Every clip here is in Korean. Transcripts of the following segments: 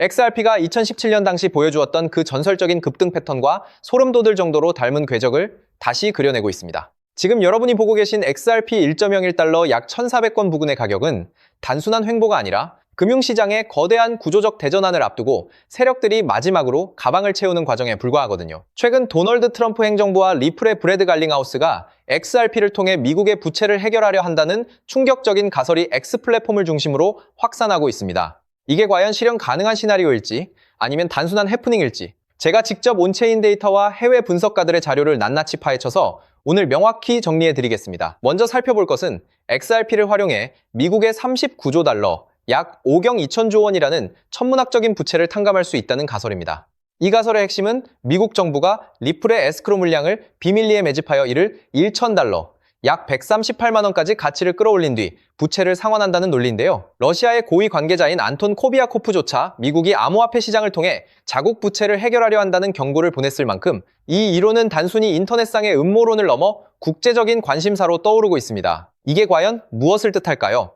XRP가 2017년 당시 보여주었던 그 전설적인 급등 패턴과 소름 돋을 정도로 닮은 궤적을 다시 그려내고 있습니다. 지금 여러분이 보고 계신 XRP 1.01달러 약 1,400권 부근의 가격은 단순한 횡보가 아니라 금융시장의 거대한 구조적 대전환을 앞두고 세력들이 마지막으로 가방을 채우는 과정에 불과하거든요. 최근 도널드 트럼프 행정부와 리플의 브래드 갈링하우스가 XRP를 통해 미국의 부채를 해결하려 한다는 충격적인 가설이 X 플랫폼을 중심으로 확산하고 있습니다. 이게 과연 실현 가능한 시나리오일지 아니면 단순한 해프닝일지 제가 직접 온체인 데이터와 해외 분석가들의 자료를 낱낱이 파헤쳐서 오늘 명확히 정리해드리겠습니다. 먼저 살펴볼 것은 XRP를 활용해 미국의 39조 달러, 약 5경 2천조 원이라는 천문학적인 부채를 탕감할 수 있다는 가설입니다. 이 가설의 핵심은 미국 정부가 리플의 에스크로 물량을 비밀리에 매집하여 이를 1,000달러, 약 138만 원까지 가치를 끌어올린 뒤 부채를 상환한다는 논리인데요. 러시아의 고위 관계자인 안톤 코비아코프조차 미국이 암호화폐 시장을 통해 자국 부채를 해결하려 한다는 경고를 보냈을 만큼 이 이론은 단순히 인터넷상의 음모론을 넘어 국제적인 관심사로 떠오르고 있습니다. 이게 과연 무엇을 뜻할까요?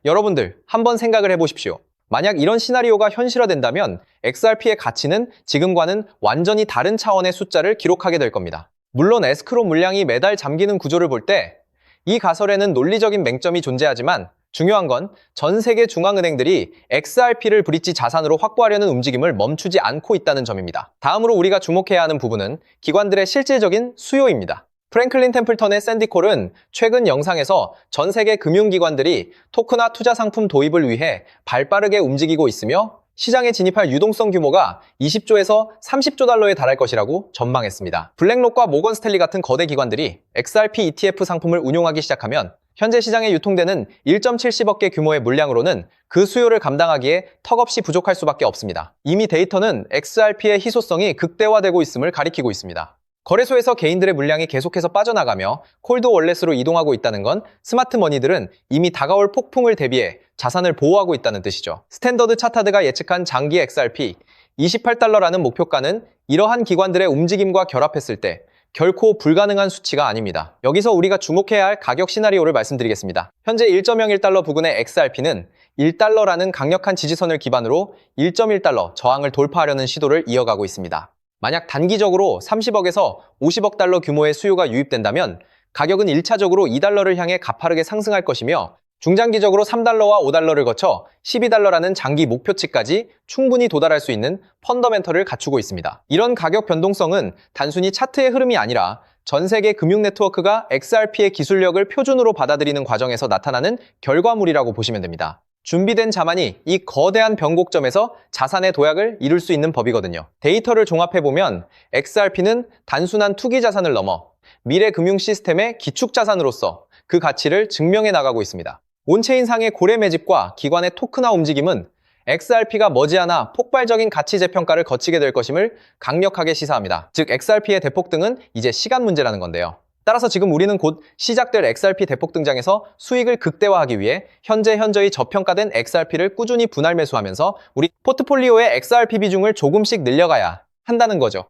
여러분들 한번 생각을 해보십시오. 만약 이런 시나리오가 현실화된다면 XRP의 가치는 지금과는 완전히 다른 차원의 숫자를 기록하게 될 겁니다. 물론 에스크로 물량이 매달 잠기는 구조를 볼 때 이 가설에는 논리적인 맹점이 존재하지만 중요한 건 전 세계 중앙은행들이 XRP를 브릿지 자산으로 확보하려는 움직임을 멈추지 않고 있다는 점입니다. 다음으로 우리가 주목해야 하는 부분은 기관들의 실질적인 수요입니다. 프랭클린 템플턴의 샌디 콜은 최근 영상에서 전 세계 금융기관들이 토크나 투자 상품 도입을 위해 발빠르게 움직이고 있으며 시장에 진입할 유동성 규모가 20조에서 30조 달러에 달할 것이라고 전망했습니다. 블랙록과 모건 스탠리 같은 거대 기관들이 XRP ETF 상품을 운용하기 시작하면 현재 시장에 유통되는 1.70억 개 규모의 물량으로는 그 수요를 감당하기에 턱없이 부족할 수밖에 없습니다. 이미 데이터는 XRP의 희소성이 극대화되고 있음을 가리키고 있습니다. 거래소에서 개인들의 물량이 계속해서 빠져나가며 콜드 월렛으로 이동하고 있다는 건 스마트 머니들은 이미 다가올 폭풍을 대비해 자산을 보호하고 있다는 뜻이죠. 스탠더드 차타드가 예측한 장기 XRP 28달러라는 목표가는 이러한 기관들의 움직임과 결합했을 때 결코 불가능한 수치가 아닙니다. 여기서 우리가 주목해야 할 가격 시나리오를 말씀드리겠습니다. 현재 1.01달러 부근의 XRP는 1달러라는 강력한 지지선을 기반으로 1.1달러 저항을 돌파하려는 시도를 이어가고 있습니다. 만약 단기적으로 30억에서 50억 달러 규모의 수요가 유입된다면 가격은 1차적으로 2달러를 향해 가파르게 상승할 것이며 중장기적으로 3달러와 5달러를 거쳐 12달러라는 장기 목표치까지 충분히 도달할 수 있는 펀더멘털을 갖추고 있습니다. 이런 가격 변동성은 단순히 차트의 흐름이 아니라 전 세계 금융 네트워크가 XRP의 기술력을 표준으로 받아들이는 과정에서 나타나는 결과물이라고 보시면 됩니다. 준비된 자만이 이 거대한 변곡점에서 자산의 도약을 이룰 수 있는 법이거든요. 데이터를 종합해보면 XRP는 단순한 투기 자산을 넘어 미래 금융 시스템의 기축 자산으로서 그 가치를 증명해 나가고 있습니다. 온체인상의 고래 매집과 기관의 토크나 움직임은 XRP가 머지않아 폭발적인 가치 재평가를 거치게 될 것임을 강력하게 시사합니다. 즉 XRP의 대폭등은 이제 시간 문제라는 건데요. 따라서 지금 우리는 곧 시작될 XRP 대폭 등장에서 수익을 극대화하기 위해 현저히 저평가된 XRP를 꾸준히 분할 매수하면서 우리 포트폴리오의 XRP 비중을 조금씩 늘려가야 한다는 거죠.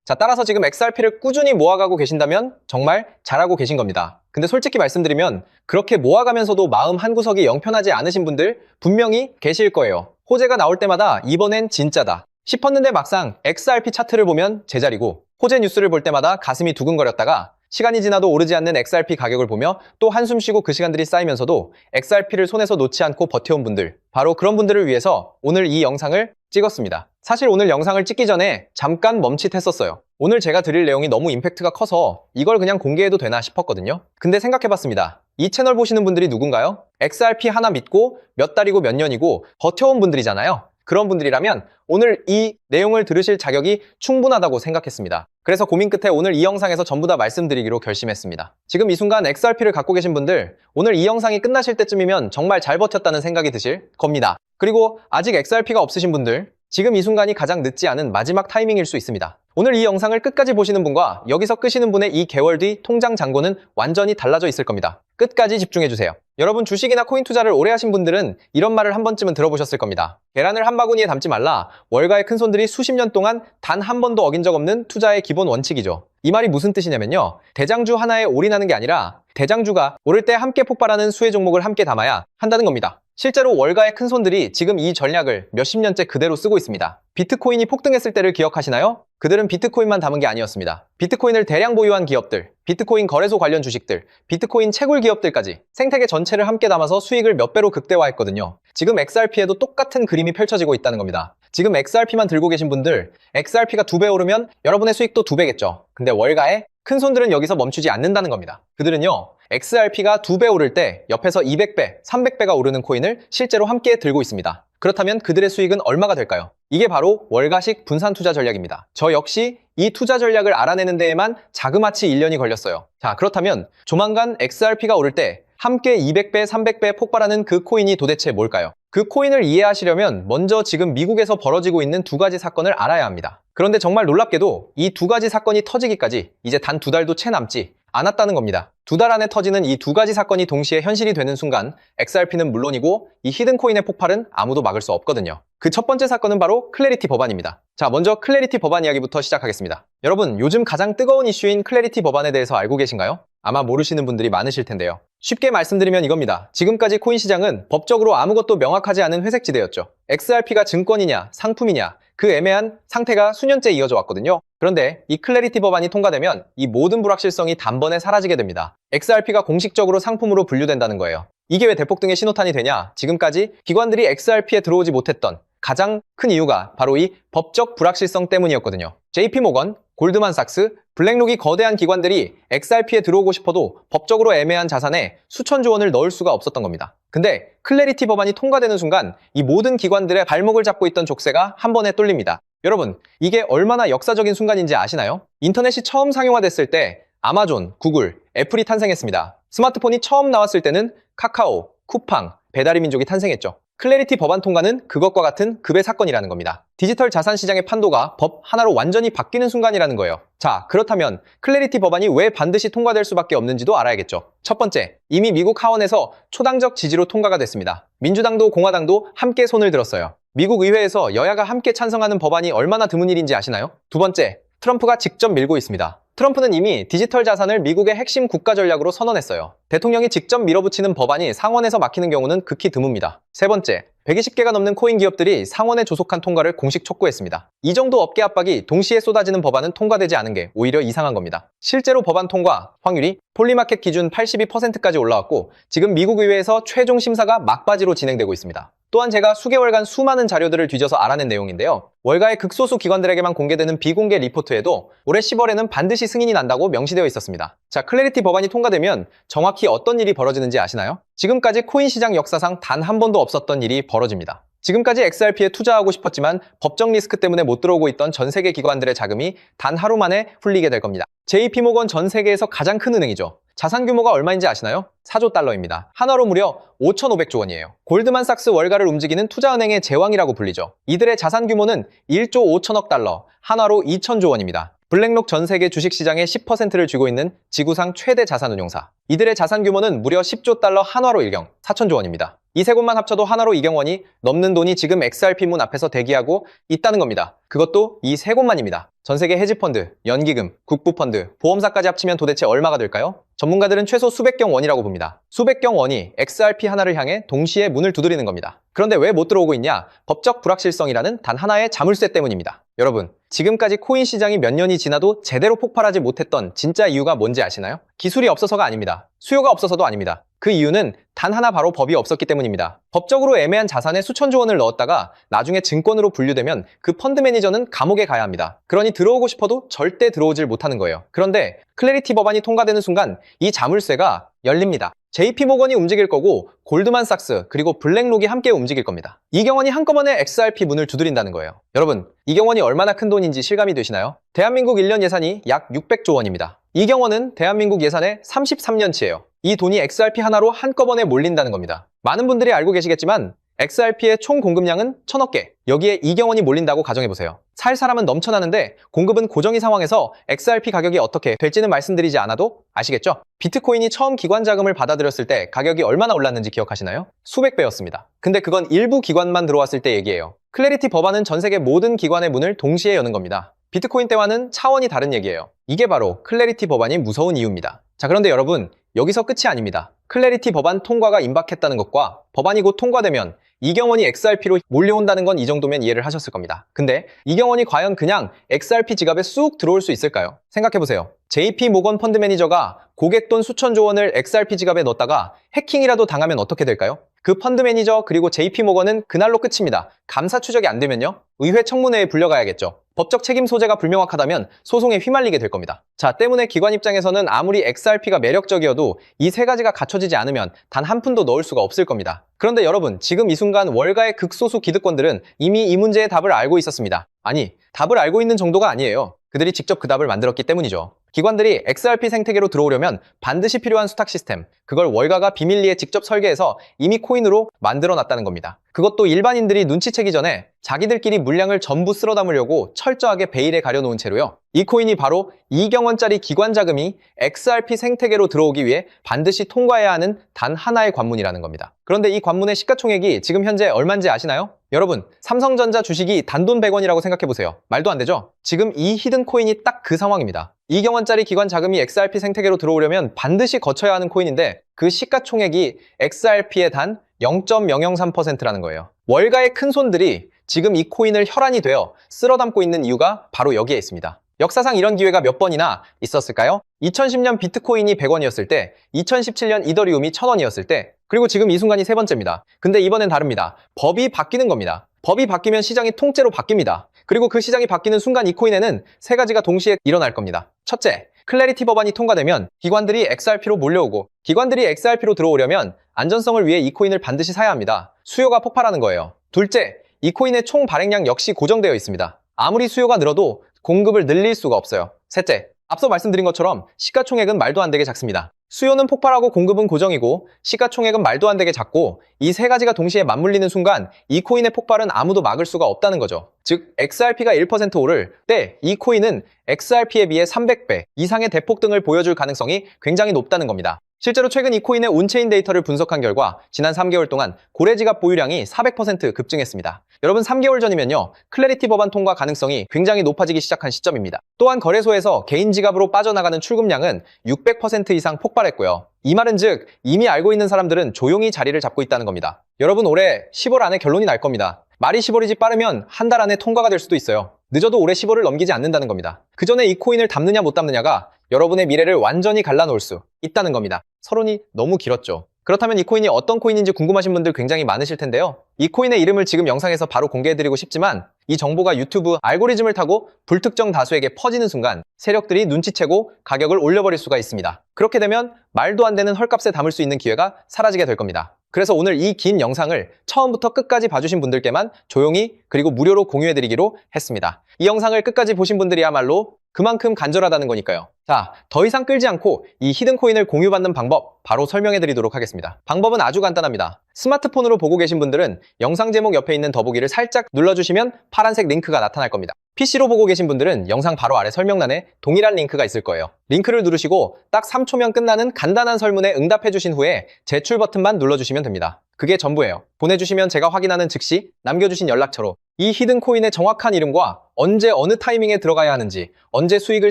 자, 따라서 지금 XRP를 꾸준히 모아가고 계신다면 정말 잘하고 계신 겁니다. 근데 솔직히 말씀드리면 그렇게 모아가면서도 마음 한구석이 영편하지 않으신 분들 분명히 계실 거예요. 호재가 나올 때마다 이번엔 진짜다 싶었는데 막상 XRP 차트를 보면 제자리고 호재 뉴스를 볼 때마다 가슴이 두근거렸다가 시간이 지나도 오르지 않는 XRP 가격을 보며 또 한숨 쉬고 그 시간들이 쌓이면서도 XRP를 손에서 놓지 않고 버텨온 분들, 바로 그런 분들을 위해서 오늘 이 영상을 찍었습니다. 사실 오늘 영상을 찍기 전에 잠깐 멈칫했었어요. 오늘 제가 드릴 내용이 너무 임팩트가 커서 이걸 그냥 공개해도 되나 싶었거든요. 근데 생각해봤습니다. 이 채널 보시는 분들이 누군가요? XRP 하나 믿고 몇 달이고 몇 년이고 버텨온 분들이잖아요. 그런 분들이라면 오늘 이 내용을 들으실 자격이 충분하다고 생각했습니다. 그래서 고민 끝에 오늘 이 영상에서 전부 다 말씀드리기로 결심했습니다. 지금 이 순간 XRP를 갖고 계신 분들, 오늘 이 영상이 끝나실 때쯤이면 정말 잘 버텼다는 생각이 드실 겁니다. 그리고 아직 XRP가 없으신 분들, 지금 이 순간이 가장 늦지 않은 마지막 타이밍일 수 있습니다. 오늘 이 영상을 끝까지 보시는 분과 여기서 끄시는 분의 이 개월 뒤 통장 잔고는 완전히 달라져 있을 겁니다. 끝까지 집중해주세요. 여러분 주식이나 코인 투자를 오래 하신 분들은 이런 말을 한 번쯤은 들어보셨을 겁니다. 계란을 한 바구니에 담지 말라. 월가의 큰손들이 수십 년 동안 단 한 번도 어긴 적 없는 투자의 기본 원칙이죠. 이 말이 무슨 뜻이냐면요. 대장주 하나에 올인하는 게 아니라 대장주가 오를 때 함께 폭발하는 수혜 종목을 함께 담아야 한다는 겁니다. 실제로 월가의 큰손들이 지금 이 전략을 몇십 년째 그대로 쓰고 있습니다. 비트코인이 폭등했을 때를 기억하시나요? 그들은 비트코인만 담은 게 아니었습니다. 비트코인을 대량 보유한 기업들, 비트코인 거래소 관련 주식들, 비트코인 채굴 기업들까지 생태계 전체를 함께 담아서 수익을 몇 배로 극대화했거든요. 지금 XRP에도 똑같은 그림이 펼쳐지고 있다는 겁니다. 지금 XRP만 들고 계신 분들, XRP가 2배 오르면 여러분의 수익도 2배겠죠. 근데 월가의 큰손들은 여기서 멈추지 않는다는 겁니다. 그들은요, XRP가 2배 오를 때 옆에서 200배, 300배가 오르는 코인을 실제로 함께 들고 있습니다. 그렇다면 그들의 수익은 얼마가 될까요? 이게 바로 월가식 분산 투자 전략입니다. 저 역시 이 투자 전략을 알아내는 데에만 자그마치 1년이 걸렸어요. 자, 그렇다면 조만간 XRP가 오를 때 함께 200배, 300배 폭발하는 그 코인이 도대체 뭘까요? 그 코인을 이해하시려면 먼저 지금 미국에서 벌어지고 있는 두 가지 사건을 알아야 합니다. 그런데 정말 놀랍게도 이 두 가지 사건이 터지기까지 이제 단 2달도 채 남지 않았다는 겁니다. 2달 안에 터지는 이 두 가지 사건이 동시에 현실이 되는 순간 XRP는 물론이고 이 히든코인의 폭발은 아무도 막을 수 없거든요. 그 첫 번째 사건은 바로 클래리티 법안입니다. 자, 먼저 클래리티 법안 이야기부터 시작하겠습니다. 여러분, 요즘 가장 뜨거운 이슈인 클래리티 법안에 대해서 알고 계신가요? 아마 모르시는 분들이 많으실 텐데요. 쉽게 말씀드리면 이겁니다. 지금까지 코인 시장은 법적으로 아무것도 명확하지 않은 회색지대였죠. XRP가 증권이냐, 상품이냐, 그 애매한 상태가 수년째 이어져 왔거든요. 그런데 이 클래리티 법안이 통과되면 이 모든 불확실성이 단번에 사라지게 됩니다. XRP가 공식적으로 상품으로 분류된다는 거예요. 이게 왜 대폭등의 신호탄이 되냐? 지금까지 기관들이 XRP에 들어오지 못했던 가장 큰 이유가 바로 이 법적 불확실성 때문이었거든요. JP모건, 골드만삭스, 블랙록이 거대한 기관들이 XRP에 들어오고 싶어도 법적으로 애매한 자산에 수천조 원을 넣을 수가 없었던 겁니다. 근데 클래리티 법안이 통과되는 순간 이 모든 기관들의 발목을 잡고 있던 족쇄가 한 번에 뚫립니다. 여러분, 이게 얼마나 역사적인 순간인지 아시나요? 인터넷이 처음 상용화됐을 때 아마존, 구글, 애플이 탄생했습니다. 스마트폰이 처음 나왔을 때는 카카오, 쿠팡, 배달의 민족이 탄생했죠. 클래리티 법안 통과는 그것과 같은 급의 사건이라는 겁니다. 디지털 자산 시장의 판도가 법 하나로 완전히 바뀌는 순간이라는 거예요. 자, 그렇다면 클래리티 법안이 왜 반드시 통과될 수밖에 없는지도 알아야겠죠. 첫 번째, 이미 미국 하원에서 초당적 지지로 통과가 됐습니다. 민주당도 공화당도 함께 손을 들었어요. 미국 의회에서 여야가 함께 찬성하는 법안이 얼마나 드문 일인지 아시나요? 두 번째, 트럼프가 직접 밀고 있습니다. 트럼프는 이미 디지털 자산을 미국의 핵심 국가 전략으로 선언했어요. 대통령이 직접 밀어붙이는 법안이 상원에서 막히는 경우는 극히 드뭅니다. 세 번째, 120개가 넘는 코인 기업들이 상원에 조속한 통과를 공식 촉구했습니다. 이 정도 업계 압박이 동시에 쏟아지는 법안은 통과되지 않은 게 오히려 이상한 겁니다. 실제로 법안 통과 확률이 폴리마켓 기준 82%까지 올라왔고 지금 미국 의회에서 최종 심사가 막바지로 진행되고 있습니다. 또한 제가 수개월간 수많은 자료들을 뒤져서 알아낸 내용인데요. 월가의 극소수 기관들에게만 공개되는 비공개 리포트에도 올해 10월에는 반드시 승인이 난다고 명시되어 있었습니다. 자, 클래리티 법안이 통과되면 정확히 어떤 일이 벌어지는지 아시나요? 지금까지 코인 시장 역사상 단 한 번도 없었던 일이 벌어집니다. 지금까지 XRP에 투자하고 싶었지만 법적 리스크 때문에 못 들어오고 있던 전 세계 기관들의 자금이 단 하루 만에 풀리게 될 겁니다. JP모건 전 세계에서 가장 큰 은행이죠. 자산 규모가 얼마인지 아시나요? 4조 달러입니다. 한화로 무려 5,500조 원이에요. 골드만삭스 월가를 움직이는 투자은행의 제왕이라고 불리죠. 이들의 자산 규모는 1조 5천억 달러, 한화로 2천조 원입니다. 블랙록 전 세계 주식시장의 10%를 쥐고 있는 지구상 최대 자산운용사. 이들의 자산 규모는 무려 10조 달러 한화로 일경 4천조 원입니다. 이 세 곳만 합쳐도 한화로 이경원이 넘는 돈이 지금 XRP 문 앞에서 대기하고 있다는 겁니다. 그것도 이 세 곳만입니다. 전 세계 헤지펀드, 연기금, 국부펀드, 보험사까지 합치면 도대체 얼마가 될까요? 전문가들은 최소 수백경 원이라고 봅니다. 수백경 원이 XRP 하나를 향해 동시에 문을 두드리는 겁니다. 그런데 왜 못 들어오고 있냐? 법적 불확실성이라는 단 하나의 자물쇠 때문입니다. 여러분, 지금까지 코인 시장이 몇 년이 지나도 제대로 폭발하지 못했던 진짜 이유가 뭔지 아시나요? 기술이 없어서가 아닙니다. 수요가 없어서도 아닙니다. 그 이유는 단 하나 바로 법이 없었기 때문입니다. 법적으로 애매한 자산에 수천조 원을 넣었다가 나중에 증권으로 분류되면 그 펀드 매니저는 감옥에 가야 합니다. 그러니 들어오고 싶어도 절대 들어오질 못하는 거예요. 그런데 클래리티 법안이 통과되는 순간 이 자물쇠가 열립니다. JP모건이 움직일 거고 골드만삭스 그리고 블랙록이 함께 움직일 겁니다. 이경원이 한꺼번에 XRP 문을 두드린다는 거예요. 여러분, 이경원이 얼마나 큰 돈인지 실감이 되시나요? 대한민국 1년 예산이 약 600조 원입니다. 이경원은 대한민국 예산의 33년치예요. 이 돈이 XRP 하나로 한꺼번에 몰린다는 겁니다. 많은 분들이 알고 계시겠지만 XRP의 총 공급량은 1000억 개. 여기에 이경원이 몰린다고 가정해보세요. 살 사람은 넘쳐나는데 공급은 고정인 상황에서 XRP 가격이 어떻게 될지는 말씀드리지 않아도 아시겠죠? 비트코인이 처음 기관 자금을 받아들였을 때 가격이 얼마나 올랐는지 기억하시나요? 수백 배였습니다. 근데 그건 일부 기관만 들어왔을 때 얘기예요. 클래리티 법안은 전 세계 모든 기관의 문을 동시에 여는 겁니다. 비트코인 때와는 차원이 다른 얘기예요. 이게 바로 클래리티 법안이 무서운 이유입니다. 자, 그런데 여러분, 여기서 끝이 아닙니다. 클래리티 법안 통과가 임박했다는 것과 법안이 곧 통과되면 이경원이 XRP로 몰려온다는 건 이 정도면 이해를 하셨을 겁니다. 근데 이경원이 과연 그냥 XRP 지갑에 쑥 들어올 수 있을까요? 생각해보세요. JP 모건 펀드 매니저가 고객돈 수천조 원을 XRP 지갑에 넣었다가 해킹이라도 당하면 어떻게 될까요? 그 펀드 매니저 그리고 JP 모건은 그날로 끝입니다. 감사 추적이 안 되면요? 의회 청문회에 불려가야겠죠. 법적 책임 소재가 불명확하다면 소송에 휘말리게 될 겁니다. 자, 때문에 기관 입장에서는 아무리 XRP가 매력적이어도 이 세 가지가 갖춰지지 않으면 단 한 푼도 넣을 수가 없을 겁니다. 그런데 여러분, 지금 이 순간 월가의 극소수 기득권들은 이미 이 문제의 답을 알고 있었습니다. 아니, 답을 알고 있는 정도가 아니에요. 그들이 직접 그 답을 만들었기 때문이죠. 기관들이 XRP 생태계로 들어오려면 반드시 필요한 수탁 시스템, 그걸 월가가 비밀리에 직접 설계해서 이미 코인으로 만들어놨다는 겁니다. 그것도 일반인들이 눈치채기 전에 자기들끼리 물량을 전부 쓸어 담으려고 철저하게 베일에 가려놓은 채로요. 이 코인이 바로 2경원짜리 기관 자금이 XRP 생태계로 들어오기 위해 반드시 통과해야 하는 단 하나의 관문이라는 겁니다. 그런데 이 관문의 시가총액이 지금 현재 얼마인지 아시나요? 여러분, 삼성전자 주식이 단돈 100원이라고 생각해보세요. 말도 안 되죠? 지금 이 히든 코인이 딱 그 상황입니다. 2경원짜리 기관 자금이 XRP 생태계로 들어오려면 반드시 거쳐야 하는 코인인데 그 시가총액이 XRP의 단 0.003%라는 거예요. 월가의 큰손들이 지금 이 코인을 혈안이 되어 쓸어 담고 있는 이유가 바로 여기에 있습니다. 역사상 이런 기회가 몇 번이나 있었을까요? 2010년 비트코인이 100원이었을 때, 2017년 이더리움이 1000원이었을 때, 그리고 지금 이 순간이 세 번째입니다. 근데 이번엔 다릅니다. 법이 바뀌는 겁니다. 법이 바뀌면 시장이 통째로 바뀝니다. 그리고 그 시장이 바뀌는 순간 이 코인에는 세 가지가 동시에 일어날 겁니다. 첫째, 클래리티 법안이 통과되면 기관들이 XRP로 몰려오고 기관들이 XRP로 들어오려면 안전성을 위해 이 코인을 반드시 사야 합니다. 수요가 폭발하는 거예요. 둘째, 이 코인의 총 발행량 역시 고정되어 있습니다. 아무리 수요가 늘어도 공급을 늘릴 수가 없어요. 셋째, 앞서 말씀드린 것처럼 시가총액은 말도 안 되게 작습니다. 수요는 폭발하고 공급은 고정이고 시가총액은 말도 안 되게 작고 이 세 가지가 동시에 맞물리는 순간 이 코인의 폭발은 아무도 막을 수가 없다는 거죠. 즉 XRP가 1% 오를 때 이 코인은 XRP에 비해 300배 이상의 대폭등을 보여줄 가능성이 굉장히 높다는 겁니다. 실제로 최근 이 코인의 온체인 데이터를 분석한 결과 지난 3개월 동안 고래지갑 보유량이 400% 급증했습니다. 여러분, 3개월 전이면요, 클래리티 법안 통과 가능성이 굉장히 높아지기 시작한 시점입니다. 또한 거래소에서 개인 지갑으로 빠져나가는 출금량은 600% 이상 폭발했고요. 이 말은 즉 이미 알고 있는 사람들은 조용히 자리를 잡고 있다는 겁니다. 여러분, 올해 10월 안에 결론이 날 겁니다. 말이 10월이지 빠르면 한 달 안에 통과가 될 수도 있어요. 늦어도 올해 10월을 넘기지 않는다는 겁니다. 그 전에 이 코인을 담느냐 못 담느냐가 여러분의 미래를 완전히 갈라놓을 수 있다는 겁니다. 서론이 너무 길었죠. 그렇다면 이 코인이 어떤 코인인지 궁금하신 분들 굉장히 많으실 텐데요. 이 코인의 이름을 지금 영상에서 바로 공개해드리고 싶지만 이 정보가 유튜브 알고리즘을 타고 불특정 다수에게 퍼지는 순간 세력들이 눈치채고 가격을 올려버릴 수가 있습니다. 그렇게 되면 말도 안 되는 헐값에 담을 수 있는 기회가 사라지게 될 겁니다. 그래서 오늘 이 긴 영상을 처음부터 끝까지 봐주신 분들께만 조용히 그리고 무료로 공유해드리기로 했습니다. 이 영상을 끝까지 보신 분들이야말로 그만큼 간절하다는 거니까요. 자, 더 이상 끌지 않고 이 히든 코인을 공유받는 방법 바로 설명해 드리도록 하겠습니다. 방법은 아주 간단합니다. 스마트폰으로 보고 계신 분들은 영상 제목 옆에 있는 더보기를 살짝 눌러주시면 파란색 링크가 나타날 겁니다. PC로 보고 계신 분들은 영상 바로 아래 설명란에 동일한 링크가 있을 거예요. 링크를 누르시고 딱 3초면 끝나는 간단한 설문에 응답해 주신 후에 제출 버튼만 눌러주시면 됩니다. 그게 전부예요. 보내주시면 제가 확인하는 즉시 남겨주신 연락처로 이 히든 코인의 정확한 이름과 언제 어느 타이밍에 들어가야 하는지, 언제 수익을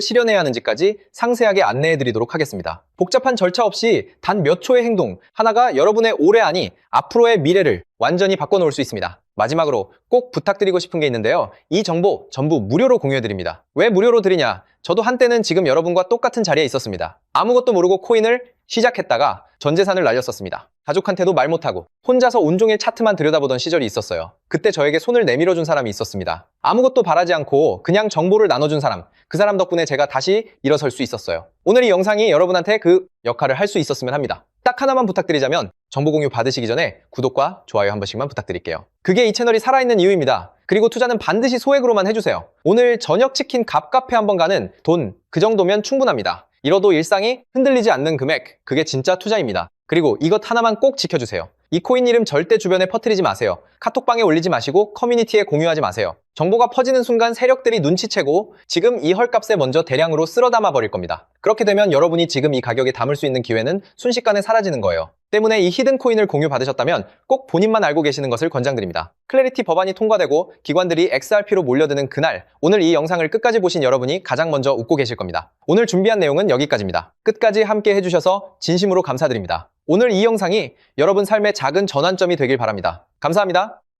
실현해야 하는지까지 상세하게 안내해 드리도록 하겠습니다. 복잡한 절차 없이 단 몇 초의 행동 하나가 여러분의 올해 아니 앞으로의 미래를 완전히 바꿔놓을 수 있습니다. 마지막으로 꼭 부탁드리고 싶은 게 있는데요. 이 정보 전부 무료로 공유해드립니다. 왜 무료로 드리냐? 저도 한때는 지금 여러분과 똑같은 자리에 있었습니다. 아무것도 모르고 코인을 시작했다가 전 재산을 날렸었습니다. 가족한테도 말 못하고 혼자서 온종일 차트만 들여다보던 시절이 있었어요. 그때 저에게 손을 내밀어준 사람이 있었습니다. 아무것도 바라지 않고 그냥 정보를 나눠준 사람, 그 사람 덕분에 제가 다시 일어설 수 있었어요. 오늘 이 영상이 여러분한테 그 역할을 할 수 있었으면 합니다. 딱 하나만 부탁드리자면 정보 공유 받으시기 전에 구독과 좋아요 한 번씩만 부탁드릴게요. 그게 이 채널이 살아있는 이유입니다. 그리고 투자는 반드시 소액으로만 해주세요. 오늘 저녁 치킨 갑카페 한번 가는 돈, 그 정도면 충분합니다. 잃어도 일상이 흔들리지 않는 금액, 그게 진짜 투자입니다. 그리고 이것 하나만 꼭 지켜주세요. 이 코인 이름 절대 주변에 퍼뜨리지 마세요. 카톡방에 올리지 마시고 커뮤니티에 공유하지 마세요. 정보가 퍼지는 순간 세력들이 눈치채고 지금 이 헐값에 먼저 대량으로 쓸어 담아 버릴 겁니다. 그렇게 되면 여러분이 지금 이 가격에 담을 수 있는 기회는 순식간에 사라지는 거예요. 때문에 이 히든 코인을 공유받으셨다면 꼭 본인만 알고 계시는 것을 권장드립니다. 클래리티 법안이 통과되고 기관들이 XRP로 몰려드는 그날, 오늘 이 영상을 끝까지 보신 여러분이 가장 먼저 웃고 계실 겁니다. 오늘 준비한 내용은 여기까지입니다. 끝까지 함께 해주셔서 진심으로 감사드립니다. 오늘 이 영상이 여러분 삶의 작은 전환점이 되길 바랍니다. 감사합니다.